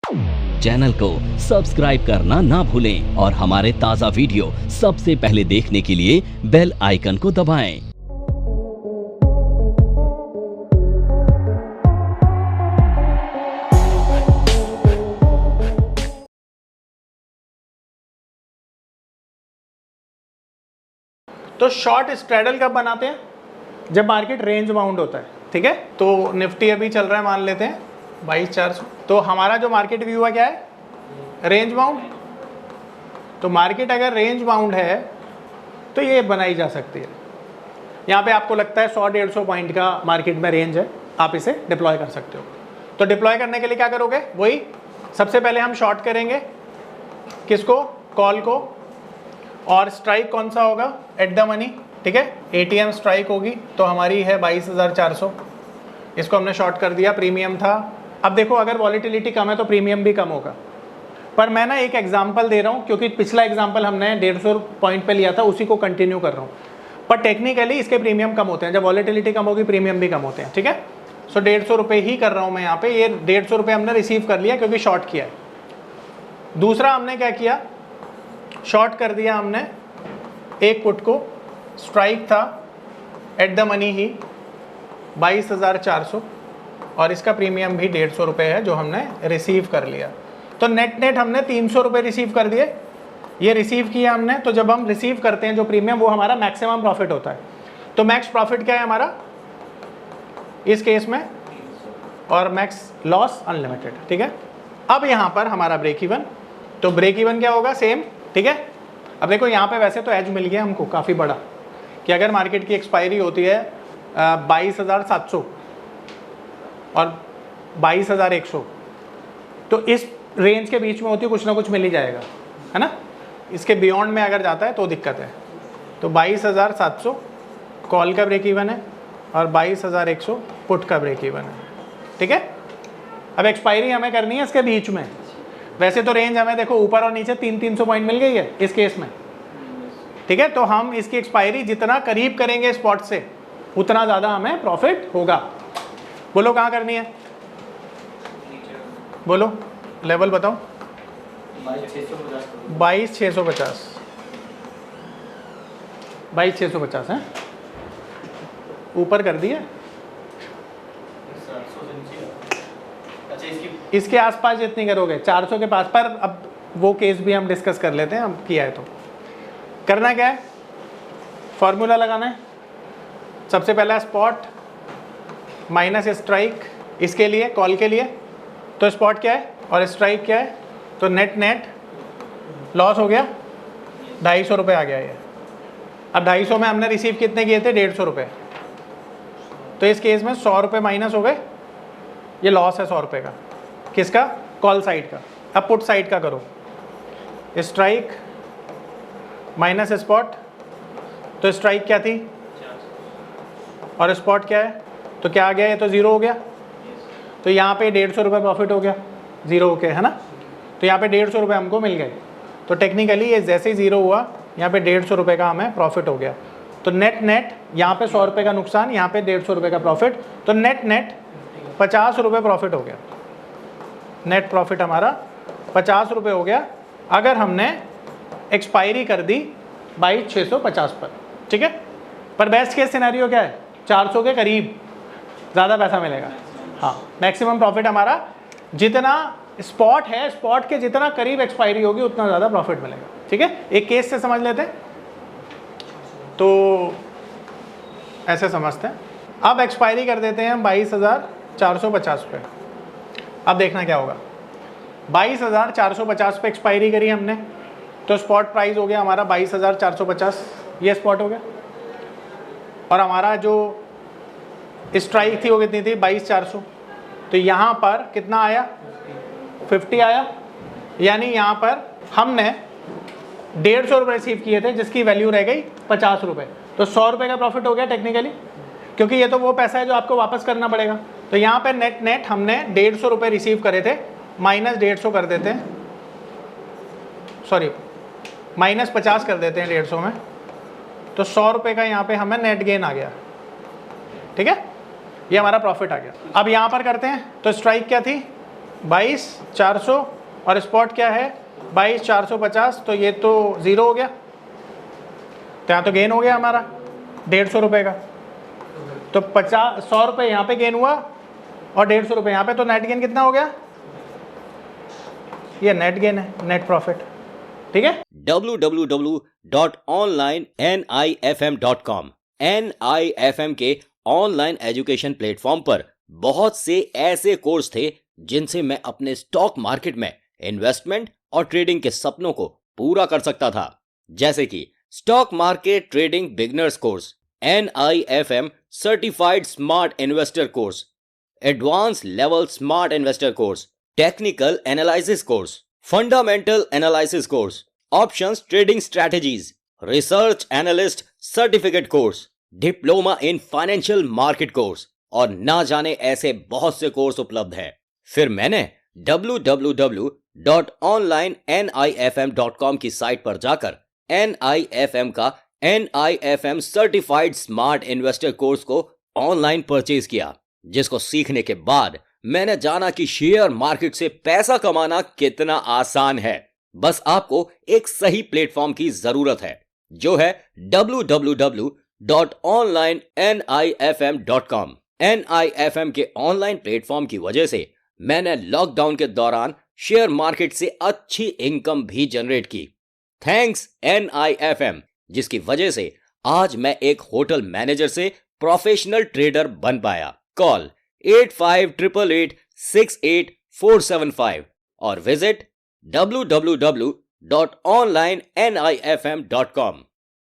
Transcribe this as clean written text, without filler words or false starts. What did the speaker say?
Channel को subscribe करना ना भूलें और हमारे ताज़ा वीडियो सबसे पहले देखने के लिए बेल आइकन को दबाएं। तो शॉर्ट स्ट्रैडल कब बनाते हैं? जब मार्केट रेंज बाउंड होता है, ठीक है। तो निफ्टी अभी चल रहा है, मान लेते हैं 22,400। तो हमारा जो मार्केट व्यू है क्या है? Range bound. तो मार्केट अगर रेंज बाउंड है तो ये बनाई जा सकती है। यहाँ पे आपको लगता है 100-150 पॉइंट का मार्केट में रेंज है, आप इसे डिप्लॉय कर सकते हो। तो डिप्लॉय करने के लिए क्या करोगे? वही सबसे पहले हम शॉर्ट करेंगे, किसको? कॉल को। और स्ट्राइक कौन सा होगा? एट द मनी, ठीक है। एटीएम स्ट्राइक होगी तो हमारी है 22,400। इसको हमने शॉर्ट कर दिया, प्रीमियम था। अब देखो अगर वॉलेटिलिटी कम है तो प्रीमियम भी कम होगा। पर मैं ना एक एग्जांपल दे रहा हूँ क्योंकि पिछला एग्जांपल हमने 150 पॉइंट पे लिया था, उसी को कंटिन्यू कर रहा हूँ। पर टेक्निकली इसके प्रीमियम कम होते हैं, जब वॉलेटिलिटी कम होगी प्रीमियम भी कम होते हैं, ठीक है। सो 150 रुपये ही कर रहा हूँ मैं यहाँ पे। ये 150 रुपये हमने रिसीव कर लिया क्योंकि शॉर्ट किया है। दूसरा हमने क्या किया? शॉर्ट कर दिया हमने एक पुट को, स्ट्राइक था एट द मनी ही 22,400 और इसका प्रीमियम भी 150 रुपये है जो हमने रिसीव कर लिया। तो नेट हमने 300 रुपये रिसीव कर दिए। ये रिसीव किया हमने। तो जब हम रिसीव करते हैं जो प्रीमियम, वो हमारा मैक्सिमम प्रॉफिट होता है। तो मैक्स प्रॉफिट क्या है हमारा इस केस में? और मैक्स लॉस अनलिमिटेड, ठीक है। अब यहाँ पर हमारा ब्रेक इवन। तो ब्रेक इवन क्या होगा? सेम, ठीक है। अब देखो यहाँ पे वैसे तो एज मिल गया हमको काफ़ी बड़ा कि अगर मार्केट की एक्सपायरी होती है 22,700 और 22,100, तो इस रेंज के बीच में होती है, कुछ ना कुछ मिल ही जाएगा, है ना। इसके बियॉन्ड में अगर जाता है तो दिक्कत है। तो 22,700 कॉल का ब्रेक इवन है और 22,100 पुट का ब्रेक इवन है, ठीक है। अब एक्सपायरी हमें करनी है इसके बीच में। वैसे तो रेंज हमें देखो ऊपर और नीचे 300 पॉइंट मिल गई है इस केस में, ठीक है। तो हम इसकी एक्सपायरी जितना करीब करेंगे स्पॉट से उतना ज़्यादा हमें प्रॉफिट होगा। बोलो कहाँ करनी है? बोलो लेवल बताओ। 22,650 22,650 है, ऊपर कर दिए। इसके आसपास जितनी करोगे 400 के पास। पर अब वो केस भी हम डिस्कस कर लेते हैं, हम किया है तो। करना क्या है? फॉर्मूला लगाना है। सबसे पहला स्पॉट माइनस स्ट्राइक, इसके लिए कॉल के लिए। तो स्पॉट क्या है और स्ट्राइक क्या है? तो नेट लॉस हो गया 250 रुपये आ गया ये। अब 250 में हमने रिसीव कितने किए थे? 150 रुपये। तो इस केस में 100 रुपये माइनस हो गए, ये लॉस है 100 रुपये का। किसका? कॉल साइड का। अब पुट साइड का करो, स्ट्राइक माइनस स्पॉट। तो स्ट्राइक क्या थी और स्पॉट क्या है? तो क्या आ गया? ये तो ज़ीरो हो गया। तो यहाँ पे 150 रुपये प्रॉफिट हो गया ज़ीरो होके, है ना। तो यहाँ पे 150 रुपये हमको मिल गए। तो टेक्निकली ये जैसे ही ज़ीरो हुआ यहाँ पे 150 रुपये का हमें प्रॉफिट हो गया। तो नेट यहाँ पे 100 रुपये का नुकसान, यहाँ पे 150 रुपये का प्रॉफिट। तो नेट 50 रुपये प्रॉफिट हो गया। नेट प्रॉफिट हमारा 50 रुपये हो गया अगर हमने एक्सपायरी कर दी 22,650 पर, ठीक है। पर बेस्ट केस सिनेरियो क्या है? 400 के करीब ज़्यादा पैसा मिलेगा। हाँ, मैक्सिमम प्रॉफिट हमारा जितना स्पॉट है, स्पॉट के जितना करीब एक्सपायरी होगी उतना ज़्यादा प्रॉफिट मिलेगा, ठीक है। एक केस से समझ लेते हैं। तो ऐसे समझते हैं। अब एक्सपायरी कर देते हैं हम 22,450 पे। अब देखना क्या होगा। 22,450 पे एक्सपायरी करी हमने, तो स्पॉट प्राइस हो गया हमारा 22,450, ये स्पॉट हो गया। और हमारा जो स्ट्राइक थी वो कितनी थी? 22,400। तो यहाँ पर कितना आया? 50 आया। यानी यहाँ पर हमने 150 रुपये रिसीव किए थे जिसकी वैल्यू रह गई 50 रुपये। तो 100 रुपये का प्रॉफिट हो गया टेक्निकली, क्योंकि ये तो वो पैसा है जो आपको वापस करना पड़ेगा। तो यहाँ पे नेट हमने 150 रुपये रिसीव करे थे, माइनस 150 कर देते हैं, सॉरी माइनस 50 कर देते हैं 150 में। तो 100 रुपये का यहाँ पे हमें नेट गेन आ गया, ठीक है। ये हमारा प्रॉफिट आ गया। अब यहाँ पर करते हैं। तो स्ट्राइक क्या थी? 22,400 और स्पॉट क्या है 22,450, तो ये तो 0 हो गया, तो यहाँ तो गेन हो गया हमारा 150 रुपये का। तो 100 रुपये यहाँ पे गेन हुआ और 150 रुपये यहाँ पे, तो नेट गेन कितना हो गया? ये नेट गेन है, नेट प्रॉफिट। ठीक है, www.onlinenifm.com NIFM के ऑनलाइन एजुकेशन प्लेटफॉर्म पर बहुत से ऐसे कोर्स थे जिनसे मैं अपने स्टॉक मार्केट में इन्वेस्टमेंट और ट्रेडिंग के सपनों को पूरा कर सकता था, जैसे कि stock market trading beginners course, NIFM certified smart investor course, advance level smart investor course, technical analysis course, fundamental analysis course, options trading strategies, research analyst certificate course, diploma in financial market course और ना जाने ऐसे बहुत से course उपलब्ध हैं। फिर मैंने www.onlinenifm.com की साइट पर जाकर NIFM का NIFM certified smart investor course को ऑनलाइन परचेज किया, जिसको सीखने के बाद मैंने जाना कि शेयर मार्केट से पैसा कमाना कितना आसान है। बस आपको एक सही प्लेटफॉर्म की जरूरत है, जो है www.onlinenifm.com। NIFM के ऑनलाइन प्लेटफॉर्म की वजह से मैंने लॉकडाउन के दौरान शेयर मार्केट से अच्छी इनकम भी जनरेट की। थैंक्स NIFM, जिसकी वजह से आज मैं एक होटल मैनेजर से प्रोफेशनल ट्रेडर बन पाया। कॉल 8588868475 और विजिट www.onlinenifm.com।